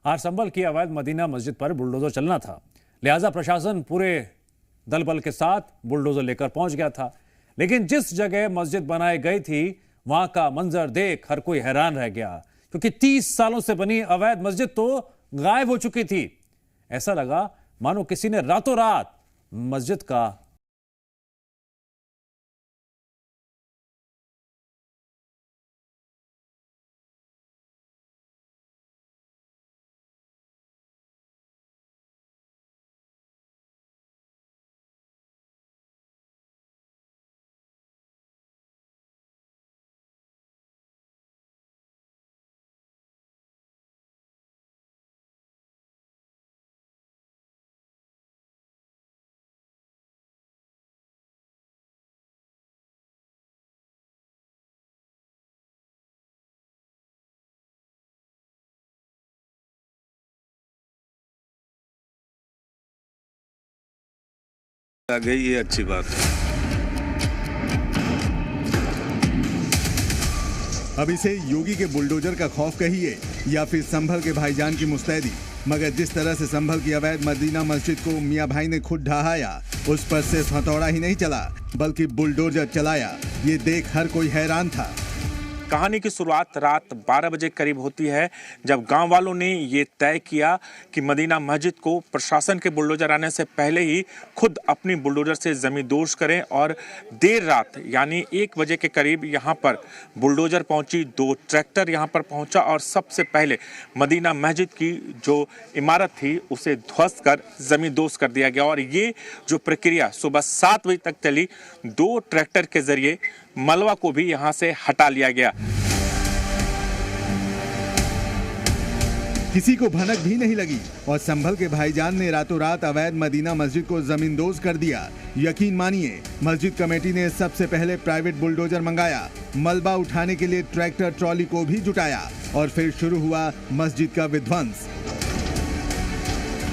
आज संभल की अवैध मदीना मस्जिद पर बुलडोजर चलना था, लिहाजा प्रशासन पूरे दल बल के साथ बुलडोजर लेकर पहुंच गया था। लेकिन जिस जगह मस्जिद बनाई गई थी वहां का मंजर देख हर कोई हैरान रह गया, क्योंकि 30 सालों से बनी अवैध मस्जिद तो गायब हो चुकी थी। ऐसा लगा मानो किसी ने रातों रात मस्जिद का आ गई, ये अच्छी बात है। अब इसे योगी के बुलडोजर का खौफ कहिए या फिर संभल के भाईजान की मुस्तैदी, मगर जिस तरह से संभल की अवैध मदीना मस्जिद को मियां भाई ने खुद ढहाया, उस पर सिर्फ हथौड़ा ही नहीं चला बल्कि बुलडोजर चलाया, ये देख हर कोई हैरान था। कहानी की शुरुआत रात 12 बजे करीब होती है, जब गांव वालों ने ये तय किया कि मदीना मस्जिद को प्रशासन के बुलडोजर आने से पहले ही खुद अपनी बुलडोजर से जमींदोज करें। और देर रात यानी 1 बजे के करीब यहाँ पर बुलडोजर पहुंची, 2 ट्रैक्टर यहाँ पर पहुंचा और सबसे पहले मदीना मस्जिद की जो इमारत थी उसे ध्वस्त कर जमींदोज कर दिया गया। और ये जो प्रक्रिया सुबह 7 बजे तक चली, 2 ट्रैक्टर के जरिए मलबा को भी यहां से हटा लिया गया। किसी को भनक भी नहीं लगी और संभल के भाईजान ने रातों रात अवैध मदीना मस्जिद को जमींदोज कर दिया। यकीन मानिए, मस्जिद कमेटी ने सबसे पहले प्राइवेट बुलडोजर मंगाया, मलबा उठाने के लिए ट्रैक्टर ट्रॉली को भी जुटाया और फिर शुरू हुआ मस्जिद का विध्वंस।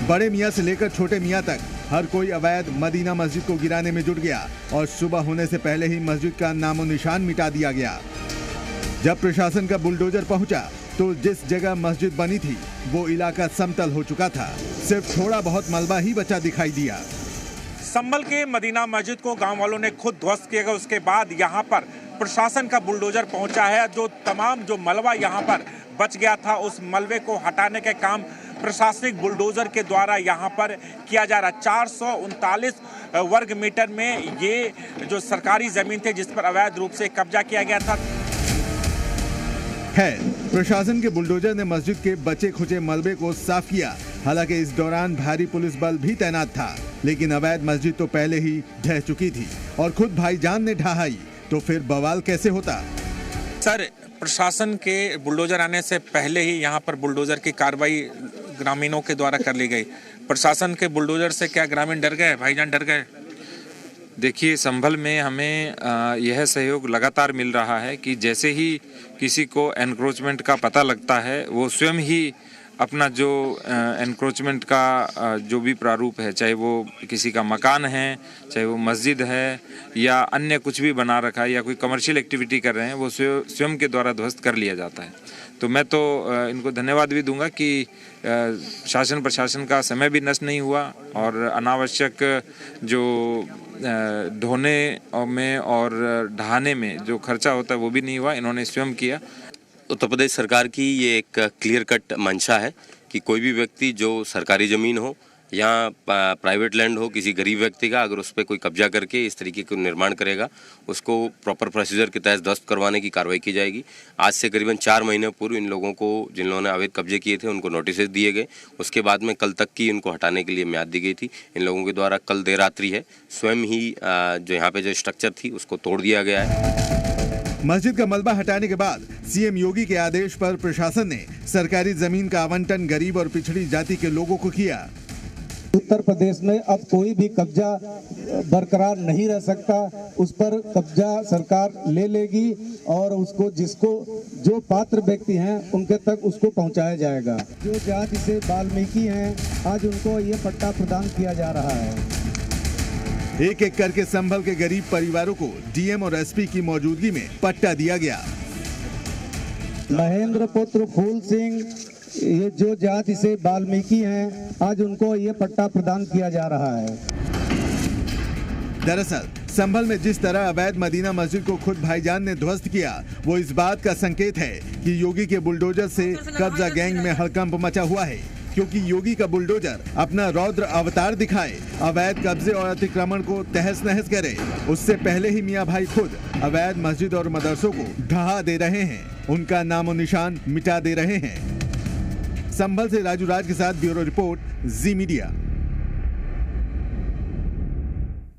बड़े मियाँ से लेकर छोटे मियाँ तक हर कोई अवैध मदीना मस्जिद को गिराने में जुट गया और सुबह होने से पहले ही मस्जिद का नामो निशान मिटा दिया गया। जब प्रशासन का बुलडोजर पहुंचा तो जिस जगह मस्जिद बनी थी वो इलाका समतल हो चुका था, सिर्फ थोड़ा बहुत मलबा ही बचा दिखाई दिया। संभल के मदीना मस्जिद को गांव वालों ने खुद ध्वस्त किया। उसके बाद यहाँ पर प्रशासन का बुलडोजर पहुंचा है। जो मलबा यहाँ पर बच गया था, उस मलबे को हटाने के काम प्रशासनिक बुलडोजर के द्वारा यहाँ पर किया जा रहा है। 439 वर्ग मीटर में ये जो सरकारी जमीन थी जिस पर अवैध रूप से कब्जा किया गया था। प्रशासन के बुलडोजर ने मस्जिद के बचे खुचे मलबे को साफ किया। हालांकि इस दौरान भारी पुलिस बल भी तैनात था, लेकिन अवैध मस्जिद तो पहले ही ढह चुकी थी और खुद भाईजान ने ढहाई, तो फिर बवाल कैसे होता। सर, प्रशासन के बुलडोजर आने से पहले ही यहाँ पर बुलडोजर की कार्रवाई ग्रामीणों के द्वारा कर ली गई। प्रशासन के बुलडोजर से क्या ग्रामीण डर गए, भाईजान डर गए? देखिए, संभल में हमें यह सहयोग लगातार मिल रहा है कि जैसे ही किसी को एनक्रोचमेंट का पता लगता है, वो स्वयं ही अपना जो एनक्रोचमेंट का जो भी प्रारूप है, चाहे वो किसी का मकान है, चाहे वो मस्जिद है या अन्य कुछ भी बना रखा है या कोई कमर्शियल एक्टिविटी कर रहे हैं, वो स्वयं के द्वारा ध्वस्त कर लिया जाता है। तो मैं तो इनको धन्यवाद भी दूंगा कि शासन प्रशासन का समय भी नष्ट नहीं हुआ और अनावश्यक जो ढोने में और ढहाने में जो खर्चा होता है वो भी नहीं हुआ, इन्होंने स्वयं किया। उत्तर प्रदेश सरकार की ये एक क्लियर कट मंशा है कि कोई भी व्यक्ति जो सरकारी ज़मीन हो या प्राइवेट लैंड हो किसी गरीब व्यक्ति का, अगर उस पर कोई कब्जा करके इस तरीके का निर्माण करेगा, उसको प्रॉपर प्रोसीजर के तहत ध्वस्त करवाने की कार्रवाई की जाएगी। आज से करीबन 4 महीने पूर्व इन लोगों को, जिन लोगों ने अवैध कब्जे किए थे, उनको नोटिस दिए गए। उसके बाद में कल तक की इनको हटाने के लिए म्याद दी गई थी। इन लोगों के द्वारा कल देर रात्रि है स्वयं ही जो यहाँ पे जो स्ट्रक्चर थी उसको तोड़ दिया गया है। मस्जिद का मलबा हटाने के बाद सीएम योगी के आदेश पर प्रशासन ने सरकारी जमीन का आवंटन गरीब और पिछड़ी जाति के लोगों को किया। उत्तर प्रदेश में अब कोई भी कब्जा बरकरार नहीं रह सकता, उस पर कब्जा सरकार ले लेगी और उसको जो पात्र व्यक्ति हैं उनके तक उसको पहुंचाया जाएगा। जो जाति से वाल्मीकि हैं, आज उनको ये पट्टा प्रदान किया जा रहा है। एक एक करके संभल के गरीब परिवारों को डीएम और एसपी की मौजूदगी में पट्टा दिया गया। महेंद्र पुत्र फूल सिंह ये जो जाति से वाल्मीकि हैं, आज उनको ये पट्टा प्रदान किया जा रहा है। दरअसल संभल में जिस तरह अवैध मदीना मस्जिद को खुद भाईजान ने ध्वस्त किया, वो इस बात का संकेत है कि योगी के बुलडोजर से कब्जा गैंग में हड़कंप मचा हुआ है, क्योंकि योगी का बुलडोजर अपना रौद्र अवतार दिखाए, अवैध कब्जे और अतिक्रमण को तहस नहस करे। उससे पहले ही मियां भाई खुद अवैध मस्जिद और मदरसों को ढहा दे रहे हैं, उनका नामो निशान मिटा दे रहे हैं। संभल से राजू राज के साथ ब्यूरो रिपोर्ट, जी मीडिया।